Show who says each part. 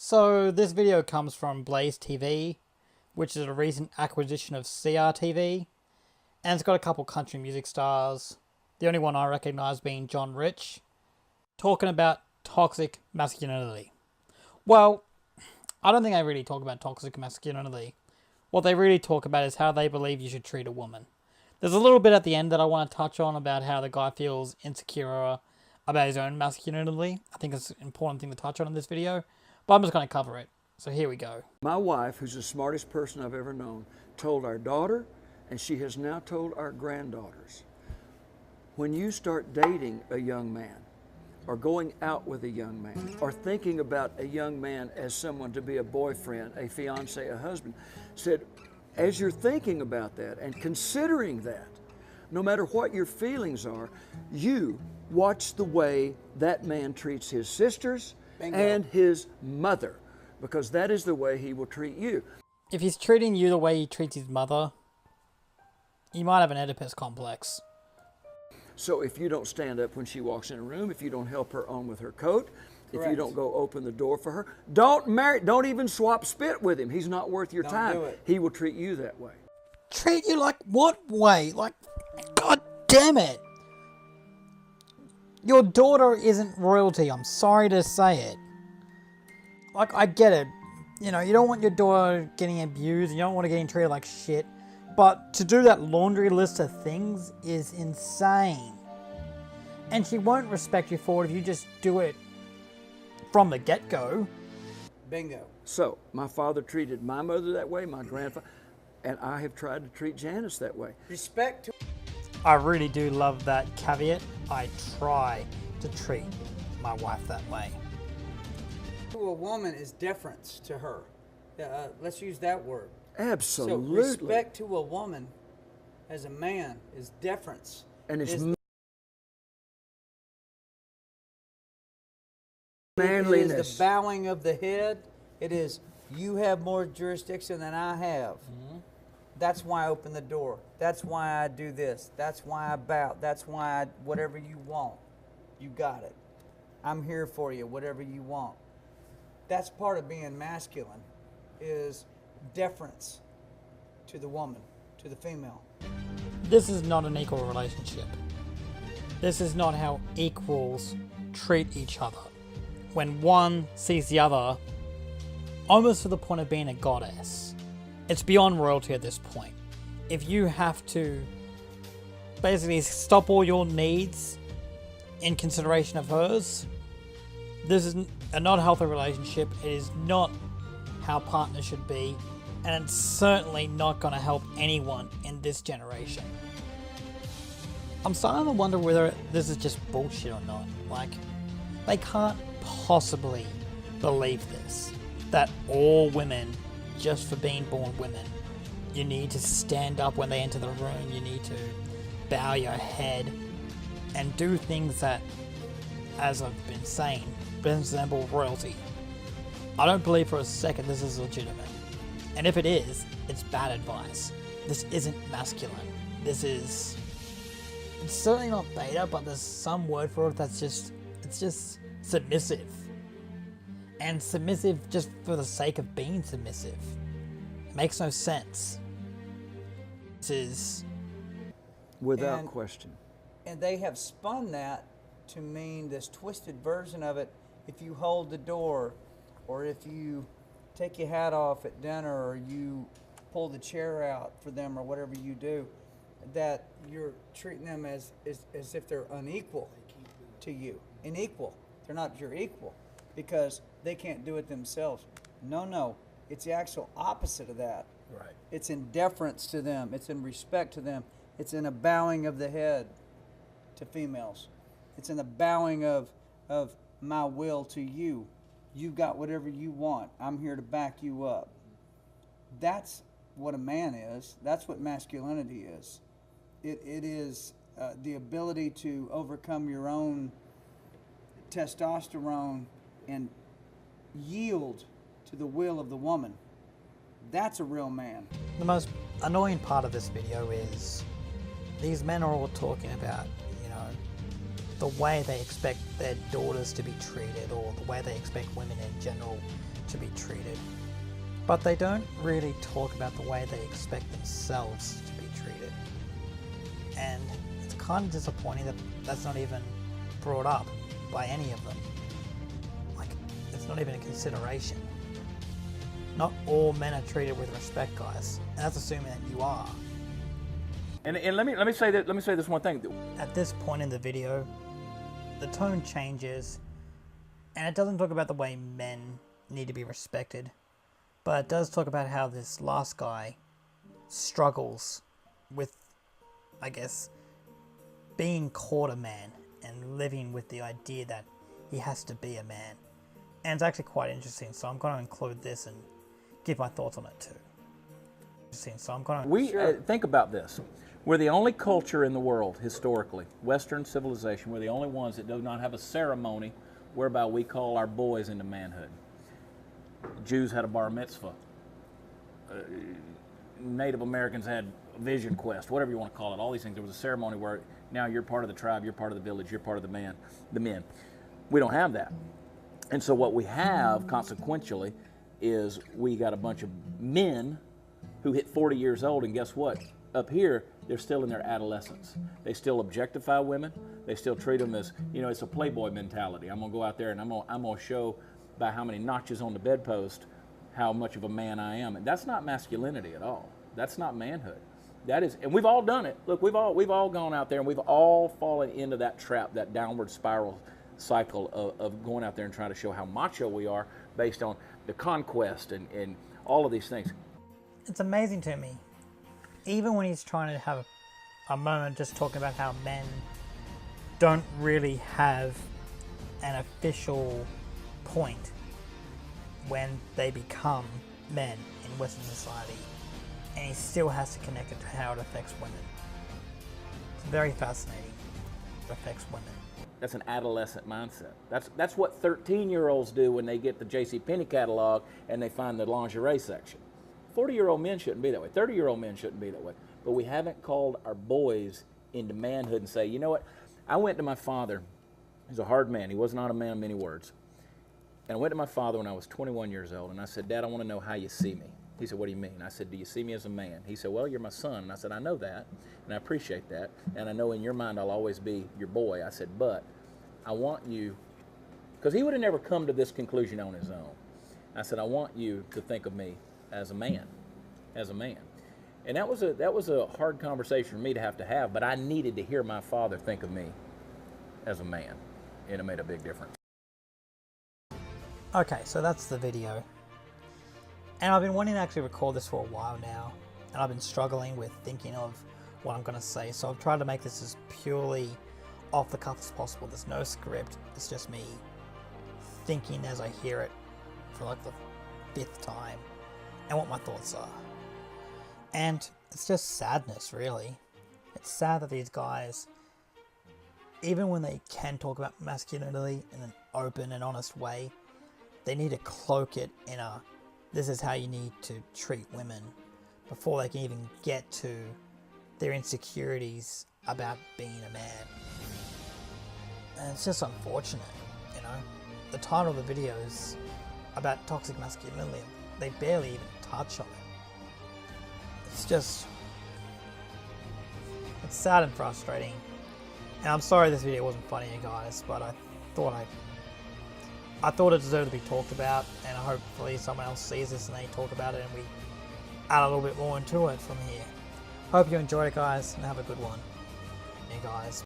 Speaker 1: So this video comes from Blaze TV, which is a recent acquisition of CRTV, and it's got a couple country music stars, the only one I recognise being John Rich, talking about toxic masculinity. Well, I don't think they really talk about toxic masculinity. What they really talk about is how they believe you should treat a woman. There's a little bit at the end that I want to touch on about how the guy feels insecure about his own masculinity. I think it's an important thing to touch on in this video, but I'm just going to cover it. So here we go.
Speaker 2: My wife, who's the smartest person I've ever known, told our daughter, and she has now told our granddaughters, when you start dating a young man, or going out with a young man, or thinking about a young man as someone to be a boyfriend, a fiance, a husband, said, as you're thinking about that and considering that, no matter what your feelings are, you watch the way that man treats his sisters and his mother, because that is the way he will treat you.
Speaker 1: If he's treating you the way he treats his mother, you might have an Oedipus complex.
Speaker 2: So if you don't stand up when she walks in a room, if you don't help her on with her coat, if you don't go open the door for her, don't even swap spit with him. He's not worth your time. He will treat you that way.
Speaker 1: Treat you like what way? Like, god damn it. Your daughter isn't royalty, I'm sorry to say it. Like, I get it. You know, you don't want your daughter getting abused, you don't want her getting treated like shit. But to do that laundry list of things is insane. And she won't respect you for it if you just do it from the get-go.
Speaker 3: Bingo.
Speaker 2: So, my father treated my mother that way, my grandfather, and I have tried to treat Janice that way.
Speaker 3: Respect to...
Speaker 1: I really do love that caveat. I try to treat my wife that way.
Speaker 3: To a woman is deference to her. Let's use that word.
Speaker 2: Absolutely.
Speaker 3: So respect to a woman as a man is deference.
Speaker 2: And it's
Speaker 3: manliness. It is the bowing of the head. It is, you have more jurisdiction than I have. Mm-hmm. That's why I open the door. That's why I do this. That's why I bow. That's why I, whatever you want, you got it. I'm here for you, whatever you want. That's part of being masculine, is deference to the woman, to the female.
Speaker 1: This is not an equal relationship. This is not how equals treat each other. When one sees the other almost to the point of being a goddess. It's beyond royalty at this point. If you have to basically stop all your needs in consideration of hers, this is a not healthy relationship. It is not how partners should be, and it's certainly not going to help anyone in this generation. I'm starting to wonder whether this is just bullshit or not. Like, they can't possibly believe this, that all women, just for being born women, you need to stand up when they enter the room, you need to bow your head and do things that, as I've been saying, resemble royalty. I don't believe for a second this is legitimate. And if it is, it's bad advice. This isn't masculine. This is... It's certainly not beta, but there's some word for it that's just... It's just submissive. And submissive just for the sake of being submissive. It makes no sense. This is...
Speaker 2: Without question.
Speaker 3: And they have spun that to mean this twisted version of it. If you hold the door, or if you take your hat off at dinner, or you pull the chair out for them, or whatever you do, that you're treating them as if they're unequal to you. Unequal. They're not your equal because they can't do it themselves. No. It's the actual opposite of that.
Speaker 2: Right.
Speaker 3: It's in deference to them. It's in respect to them. It's in a bowing of the head to females. It's in the bowing of my will to you. You got whatever you want. I'm here to back you up. That's what a man is. That's what masculinity is. It is the ability to overcome your own testosterone and yield to the will of the woman. That's a real man.
Speaker 1: The most annoying part of this video is these men are all talking about, you know, the way they expect their daughters to be treated, or the way they expect women in general to be treated, but they don't really talk about the way they expect themselves to be treated. And it's kind of disappointing that that's not even brought up by any of them. Like, it's not even a consideration. Not all men are treated with respect, guys, and that's assuming that you are.
Speaker 4: And let me say that. Let me say this one thing.
Speaker 1: At this point in the video, the tone changes, and it doesn't talk about the way men need to be respected, but it does talk about how this last guy struggles with, I guess, being called a man and living with the idea that he has to be a man. And it's actually quite interesting, so I'm going to include this and give my thoughts on it too. So I'm going to...
Speaker 4: We think about this. We're the only culture in the world, historically, Western civilization, we're the only ones that do not have a ceremony whereby we call our boys into manhood. Jews had a bar mitzvah. Native Americans had a vision quest, whatever you want to call it, all these things. There was a ceremony where now you're part of the tribe, you're part of the village, you're part of the men. We don't have that. And so what we have, consequentially, is we got a bunch of men who hit 40 years old, and guess what? Up here, they're still in their adolescence. They still objectify women. They still treat them as, you know, it's a playboy mentality. I'm gonna go out there and I'm gonna show by how many notches on the bedpost how much of a man I am. And that's not masculinity at all. That's not manhood. That is, and we've all done it. Look, we've all gone out there and we've all fallen into that trap, that downward spiral cycle of going out there and trying to show how macho we are based on the conquest and all of these things.
Speaker 1: It's amazing to me, even when he's trying to have a moment just talking about how men don't really have an official point when they become men in Western society, and he still has to connect it to how it affects women. It's very fascinating. It affects women.
Speaker 4: That's an adolescent mindset. That's what 13-year-olds do when they get the JCPenney catalog and they find the lingerie section. 40-year-old men shouldn't be that way. 30-year-old men shouldn't be that way. But we haven't called our boys into manhood and say, you know what? I went to my father. He's a hard man. He was not a man of many words. And I went to my father when I was 21 years old, and I said, Dad, I want to know how you see me. He said, what do you mean? I said, do you see me as a man? He said, well, you're my son. And I said, I know that, and I appreciate that, and I know in your mind I'll always be your boy. I said, but I want you, because he would have never come to this conclusion on his own. I said, I want you to think of me as a man, And that was a hard conversation for me to have, but I needed to hear my father think of me as a man, and it made a big difference.
Speaker 1: Okay, so that's the video. And I've been wanting to actually record this for a while now, and I've been struggling with thinking of what I'm going to say, so I've tried to make this as purely off the cuff as possible. There's no script, it's just me thinking as I hear it for like the 5th time, and what my thoughts are. And it's just sadness, really. It's sad that these guys, even when they can talk about masculinity in an open and honest way, they need to cloak it in a, this is how you need to treat women, before they can even get to their insecurities about being a man. And it's just unfortunate, you know. The title of the video is about toxic masculinity. They barely even touch on it. It's just, it's sad and frustrating. And I'm sorry this video wasn't funny, you guys, but I thought it deserved to be talked about, and hopefully someone else sees this and they talk about it and we add a little bit more into it from here. Hope you enjoyed it, guys, and have a good one. Hey guys.